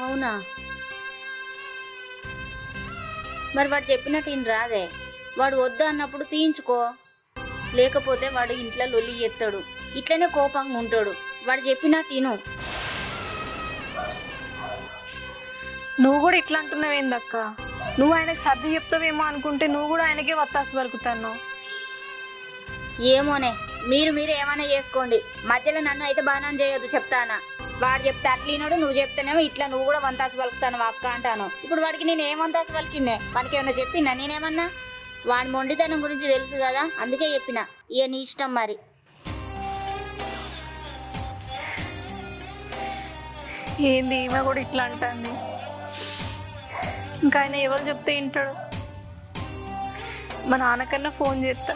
అవునా? మరి వాడు చెప్పినట్టు ఈయన రాదే. వాడు వద్దు అన్నప్పుడు తీయించుకో, లేకపోతే వాడు ఇంట్లో లొల్లి ఎత్తాడు, ఇట్లనే కోపంగా ఉంటాడు. వాడు చెప్పినట్టు ఇను. నువ్వు కూడా ఇట్లా అంటున్నావు ఏందక్క? నువ్వు ఆయనకు సర్ది చెప్తావేమో అనుకుంటే నువ్వు కూడా ఆయనకే వత్తాసు పలుకుతాను. ఏమోనే, మీరు ఏమైనా చేసుకోండి, మధ్యలో నన్ను అయితే బాణం చేయొద్దు చెప్తానా. వాడు చెప్తే అట్లీనాడు, నువ్వు చెప్తేనేమో ఇట్లా నువ్వు కూడా వంతాసు పలుకుతాను అక్క అంటాను. ఇప్పుడు వాడికి నేను ఏం వంతాసు పలికిన్నే? మనకి ఏమన్నా చెప్పినా నేనేమన్నా? వాడి మొండితనం గురించి తెలుసు కదా, అందుకే చెప్పిన. ఇక నీ ఇష్టం మరి. ఏంది ఈమె కూడా ఇట్లా అంటుంది? ఇంకా ఆయన ఎవరు చెప్తే వింటాడు? మా నాన్నకన్నా ఫోన్ చేస్తా.